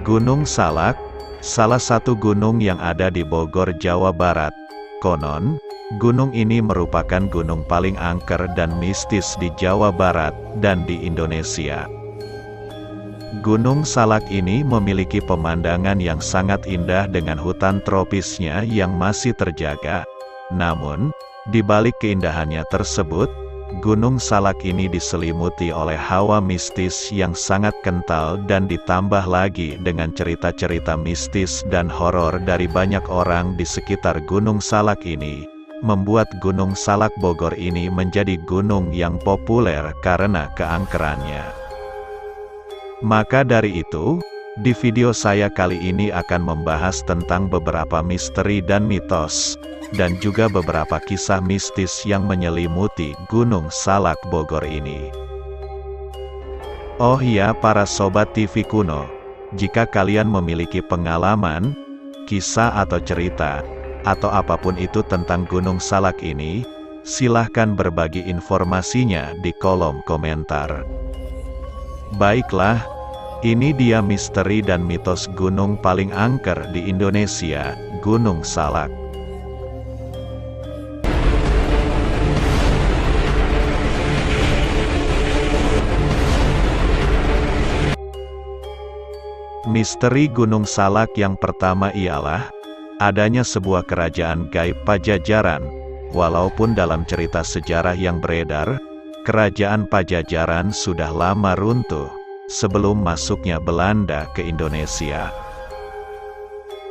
Gunung Salak, salah satu gunung yang ada di Bogor, Jawa Barat. Konon, gunung ini merupakan gunung paling angker dan mistis di Jawa Barat dan di Indonesia. Gunung Salak ini memiliki pemandangan yang sangat indah dengan hutan tropisnya yang masih terjaga. Namun, di balik keindahannya tersebut, Gunung Salak ini diselimuti oleh hawa mistis yang sangat kental dan ditambah lagi dengan cerita-cerita mistis dan horor dari banyak orang di sekitar Gunung Salak ini, membuat Gunung Salak Bogor ini menjadi gunung yang populer karena keangkerannya. Maka dari itu, di video saya kali ini akan membahas tentang beberapa misteri dan mitos, dan juga beberapa kisah mistis yang menyelimuti Gunung Salak Bogor ini. Oh ya para Sobat TV Kuno, jika kalian memiliki pengalaman, kisah atau cerita, atau apapun itu tentang Gunung Salak ini, silahkan berbagi informasinya di kolom komentar. Baiklah, ini dia misteri dan mitos gunung paling angker di Indonesia, Gunung Salak. Misteri Gunung Salak yang pertama ialah adanya sebuah kerajaan gaib Pajajaran. Walaupun dalam cerita sejarah yang beredar, kerajaan Pajajaran sudah lama runtuh sebelum masuknya Belanda ke Indonesia.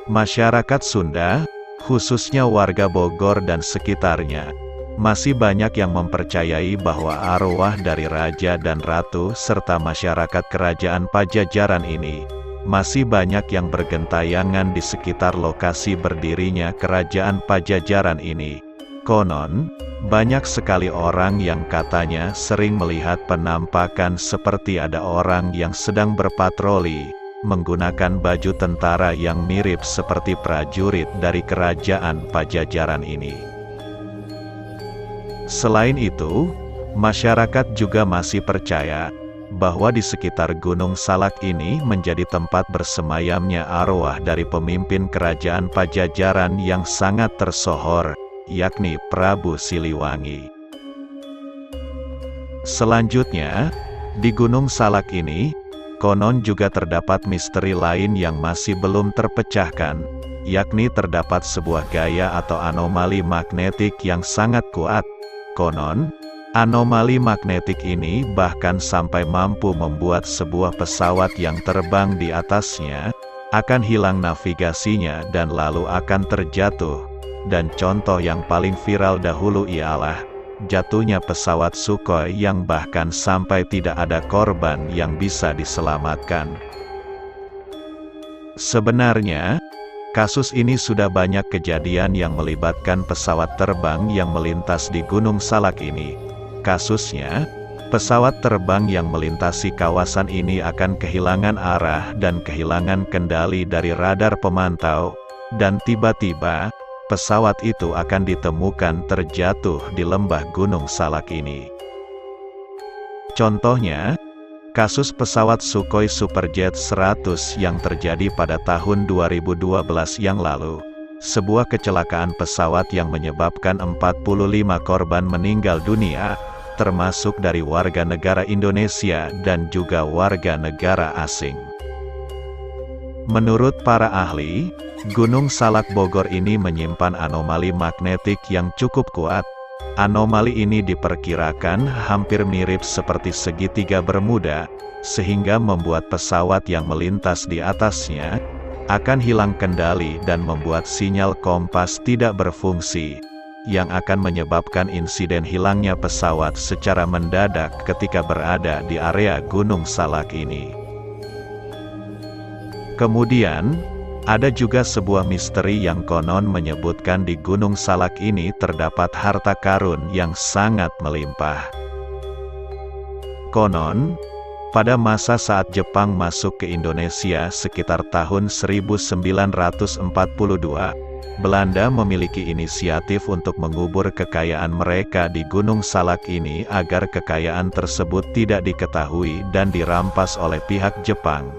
Masyarakat Sunda, khususnya warga Bogor dan sekitarnya, masih banyak yang mempercayai bahwa arwah dari raja dan ratu serta masyarakat kerajaan Pajajaran ini masih banyak yang bergentayangan di sekitar lokasi berdirinya kerajaan Pajajaran ini. Konon, banyak sekali orang yang katanya sering melihat penampakan seperti ada orang yang sedang berpatroli, menggunakan baju tentara yang mirip seperti prajurit dari kerajaan Pajajaran ini. Selain itu, masyarakat juga masih percaya bahwa di sekitar Gunung Salak ini menjadi tempat bersemayamnya arwah dari pemimpin kerajaan Pajajaran yang sangat tersohor, yakni Prabu Siliwangi. Selanjutnya, di Gunung Salak ini, konon juga terdapat misteri lain yang masih belum terpecahkan, yakni terdapat sebuah gaya atau anomali magnetik yang sangat kuat. Konon, anomali magnetik ini bahkan sampai mampu membuat sebuah pesawat yang terbang di atasnya akan hilang navigasinya dan lalu akan terjatuh. Dan contoh yang paling viral dahulu ialah jatuhnya pesawat Sukhoi yang bahkan sampai tidak ada korban yang bisa diselamatkan. Sebenarnya, kasus ini sudah banyak kejadian yang melibatkan pesawat terbang yang melintas di Gunung Salak ini. Kasusnya, pesawat terbang yang melintasi kawasan ini akan kehilangan arah dan kehilangan kendali dari radar pemantau, dan tiba-tiba, pesawat itu akan ditemukan terjatuh di lembah Gunung Salak ini. Contohnya, kasus pesawat Sukhoi Superjet 100 yang terjadi pada tahun 2012 yang lalu. Sebuah kecelakaan pesawat yang menyebabkan 45 korban meninggal dunia, termasuk dari warga negara Indonesia dan juga warga negara asing. Menurut para ahli, Gunung Salak Bogor ini menyimpan anomali magnetik yang cukup kuat. Anomali ini diperkirakan hampir mirip seperti segitiga Bermuda, sehingga membuat pesawat yang melintas di atasnya akan hilang kendali dan membuat sinyal kompas tidak berfungsi, yang akan menyebabkan insiden hilangnya pesawat secara mendadak ketika berada di area Gunung Salak ini. Kemudian, ada juga sebuah misteri yang konon menyebutkan di Gunung Salak ini terdapat harta karun yang sangat melimpah. Konon, pada masa saat Jepang masuk ke Indonesia sekitar tahun 1942, Belanda memiliki inisiatif untuk mengubur kekayaan mereka di Gunung Salak ini agar kekayaan tersebut tidak diketahui dan dirampas oleh pihak Jepang.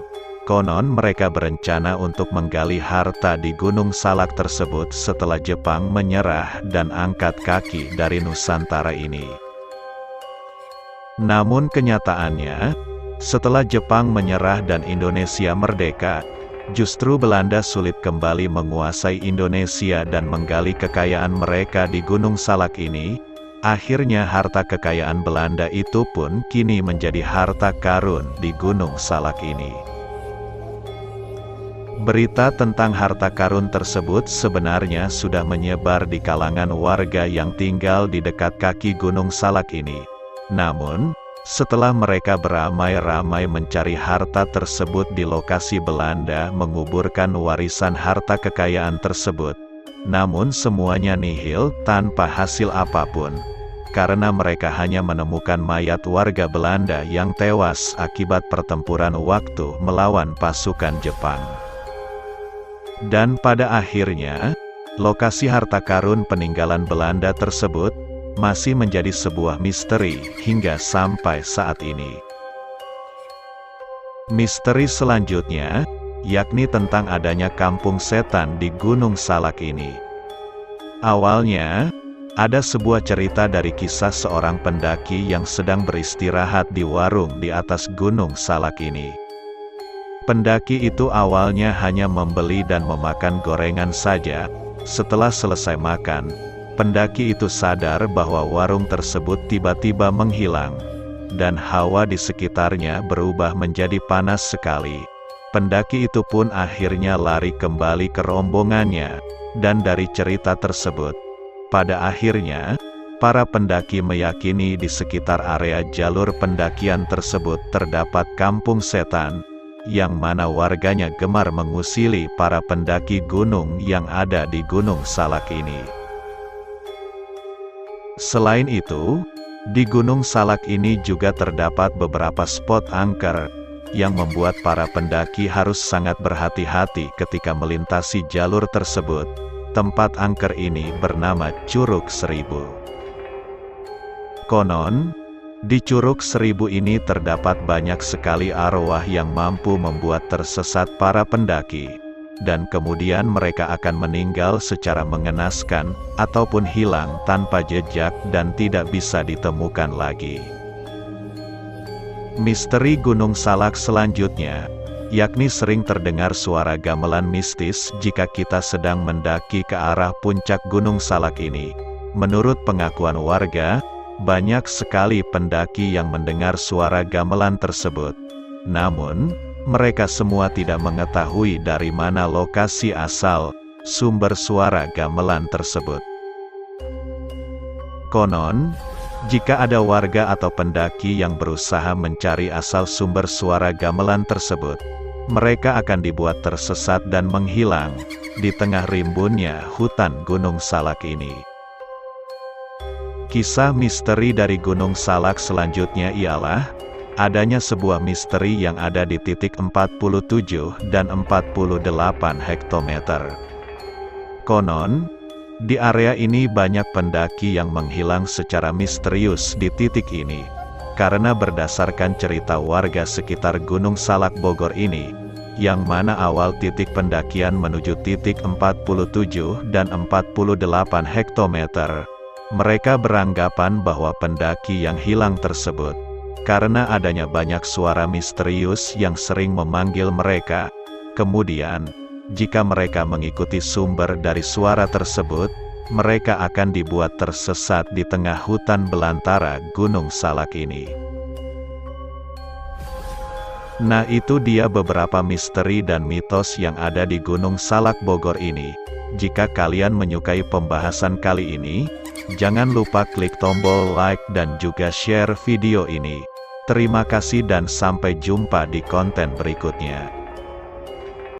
Konon mereka berencana untuk menggali harta di Gunung Salak tersebut setelah Jepang menyerah dan angkat kaki dari Nusantara ini. Namun kenyataannya, setelah Jepang menyerah dan Indonesia merdeka, justru Belanda sulit kembali menguasai Indonesia dan menggali kekayaan mereka di Gunung Salak ini. Akhirnya harta kekayaan Belanda itu pun kini menjadi harta karun di Gunung Salak ini. Berita tentang harta karun tersebut sebenarnya sudah menyebar di kalangan warga yang tinggal di dekat kaki Gunung Salak ini. Namun, setelah mereka beramai-ramai mencari harta tersebut di lokasi Belanda menguburkan warisan harta kekayaan tersebut, namun semuanya nihil tanpa hasil apapun. Karena mereka hanya menemukan mayat warga Belanda yang tewas akibat pertempuran waktu melawan pasukan Jepang. Dan pada akhirnya, lokasi harta karun peninggalan Belanda tersebut masih menjadi sebuah misteri hingga sampai saat ini. Misteri selanjutnya, yakni tentang adanya kampung setan di Gunung Salak ini. Awalnya, ada sebuah cerita dari kisah seorang pendaki yang sedang beristirahat di warung di atas Gunung Salak ini. Pendaki itu awalnya hanya membeli dan memakan gorengan saja. Setelah selesai makan, pendaki itu sadar bahwa warung tersebut tiba-tiba menghilang, dan hawa di sekitarnya berubah menjadi panas sekali. Pendaki itu pun akhirnya lari kembali ke rombongannya, dan dari cerita tersebut, pada akhirnya, para pendaki meyakini di sekitar area jalur pendakian tersebut terdapat kampung setan, yang mana warganya gemar mengusili para pendaki gunung yang ada di Gunung Salak ini. Selain itu, di Gunung Salak ini juga terdapat beberapa spot angker, yang membuat para pendaki harus sangat berhati-hati ketika melintasi jalur tersebut. Tempat angker ini bernama Curug Seribu. Konon, di Curug Seribu ini terdapat banyak sekali arwah yang mampu membuat tersesat para pendaki, dan kemudian mereka akan meninggal secara mengenaskan, ataupun hilang tanpa jejak dan tidak bisa ditemukan lagi. Misteri Gunung Salak selanjutnya, yakni sering terdengar suara gamelan mistis jika kita sedang mendaki ke arah puncak Gunung Salak ini. Menurut pengakuan warga, banyak sekali pendaki yang mendengar suara gamelan tersebut. Namun, mereka semua tidak mengetahui dari mana lokasi asal sumber suara gamelan tersebut. Konon, jika ada warga atau pendaki yang berusaha mencari asal sumber suara gamelan tersebut, mereka akan dibuat tersesat dan menghilang di tengah rimbunnya hutan Gunung Salak ini. Kisah misteri dari Gunung Salak selanjutnya ialah adanya sebuah misteri yang ada di titik 47 dan 48 hektometer. Konon, di area ini banyak pendaki yang menghilang secara misterius di titik ini. Karena berdasarkan cerita warga sekitar Gunung Salak Bogor ini, yang mana awal titik pendakian menuju titik 47 dan 48 hektometer, mereka beranggapan bahwa pendaki yang hilang tersebut, karena adanya banyak suara misterius yang sering memanggil mereka. Kemudian, jika mereka mengikuti sumber dari suara tersebut, mereka akan dibuat tersesat di tengah hutan belantara Gunung Salak ini. Nah, itu dia beberapa misteri dan mitos yang ada di Gunung Salak Bogor ini. Jika kalian menyukai pembahasan kali ini, jangan lupa klik tombol like dan juga share video ini. Terima kasih dan sampai jumpa di konten berikutnya.